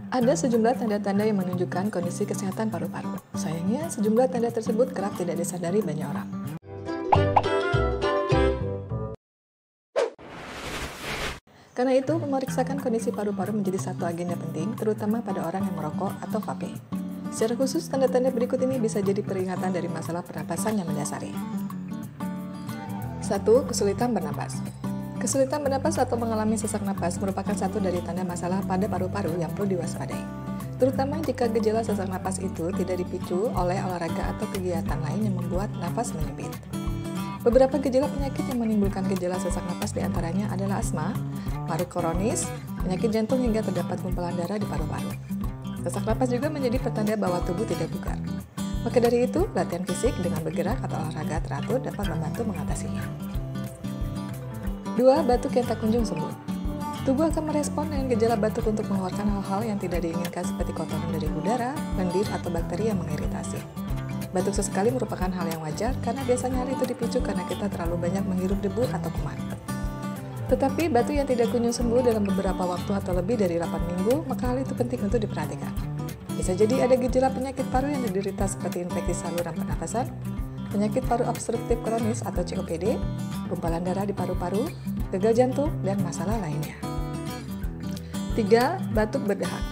Ada sejumlah tanda-tanda yang menunjukkan kondisi kesehatan paru-paru. Sayangnya, sejumlah tanda tersebut kerap tidak disadari banyak orang. Karena itu, memeriksakan kondisi paru-paru menjadi satu agenda penting, terutama pada orang yang merokok atau vape. Secara khusus, tanda-tanda berikut ini bisa jadi peringatan dari masalah pernapasan yang mendasari. 1. Kesulitan bernapas. Kesulitan bernapas atau mengalami sesak napas merupakan satu dari tanda masalah pada paru-paru yang perlu diwaspadai. Terutama jika gejala sesak napas itu tidak dipicu oleh olahraga atau kegiatan lain yang membuat napas menyempit. Beberapa gejala penyakit yang menimbulkan gejala sesak napas diantaranya adalah asma, paru koronis, penyakit jantung hingga terdapat gumpalan darah di paru-paru. Sesak napas juga menjadi pertanda bahwa tubuh tidak bugar. Maka dari itu, latihan fisik dengan bergerak atau olahraga teratur dapat membantu mengatasinya. 2. Batuk yang tak kunjung sembuh. Tubuh akan merespon dengan gejala batuk untuk mengeluarkan hal-hal yang tidak diinginkan seperti kotoran dari udara, lendir, atau bakteri yang mengiritasi. Batuk sesekali merupakan hal yang wajar karena biasanya hal itu dipicu karena kita terlalu banyak menghirup debu atau kuman. Tetapi batuk yang tidak kunjung sembuh dalam beberapa waktu atau lebih dari 8 minggu, maka hal itu penting untuk diperhatikan. Bisa jadi ada gejala penyakit paru yang diderita seperti infeksi saluran pernapasan, penyakit paru obstruktif kronis atau COPD, gumpalan darah di paru-paru, gagal jantung, dan masalah lainnya. 3. Batuk berdahak.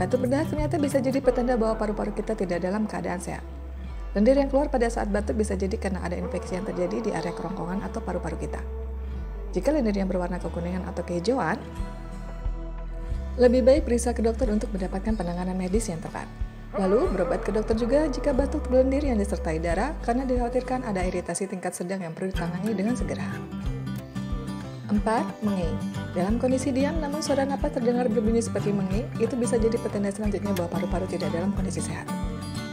Batuk berdahak ternyata bisa jadi petanda bahwa paru-paru kita tidak dalam keadaan sehat. Lendir yang keluar pada saat batuk bisa jadi karena ada infeksi yang terjadi di area kerongkongan atau paru-paru kita. Jika lendir yang berwarna kekuningan atau kehijauan, lebih baik periksa ke dokter untuk mendapatkan penanganan medis yang tepat. Lalu, berobat ke dokter juga jika batuk berlendir yang disertai darah karena dikhawatirkan ada iritasi tingkat sedang yang perlu ditangani dengan segera. 4. Mengey. Dalam kondisi diam namun suara napas terdengar berbunyi seperti mengey, itu bisa jadi petanda selanjutnya bahwa paru-paru tidak dalam kondisi sehat.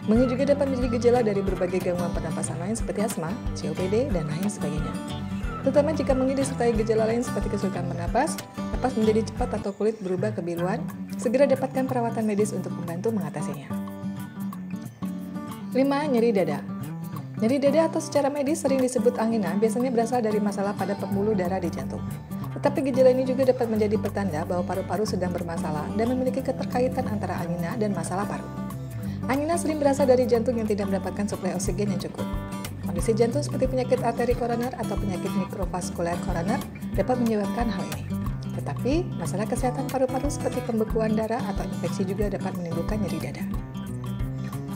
Mengey juga dapat menjadi gejala dari berbagai gangguan pernapasan lain seperti asma, COPD, dan lain sebagainya. Terutama jika mengey disertai gejala lain seperti kesulitan bernapas, napas menjadi cepat atau kulit berubah kebiruan, segera dapatkan perawatan medis untuk membantu mengatasinya. 5. Nyeri dada. Nyeri dada atau secara medis sering disebut angina biasanya berasal dari masalah pada pembuluh darah di jantung. Tetapi gejala ini juga dapat menjadi pertanda bahwa paru-paru sedang bermasalah dan memiliki keterkaitan antara angina dan masalah paru. Angina sering berasal dari jantung yang tidak mendapatkan suplai oksigen yang cukup. Kondisi jantung seperti penyakit arteri koroner atau penyakit mikrovaskuler koroner dapat menyebabkan hal ini. Tetapi, masalah kesehatan paru-paru seperti pembekuan darah atau infeksi juga dapat menimbulkan nyeri dada.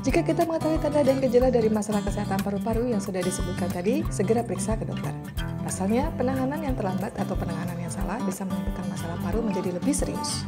Jika kita mengetahui tanda dan gejala dari masalah kesehatan paru-paru yang sudah disebutkan tadi, segera periksa ke dokter. Pasalnya, penanganan yang terlambat atau penanganan yang salah bisa menimbulkan masalah paru menjadi lebih serius.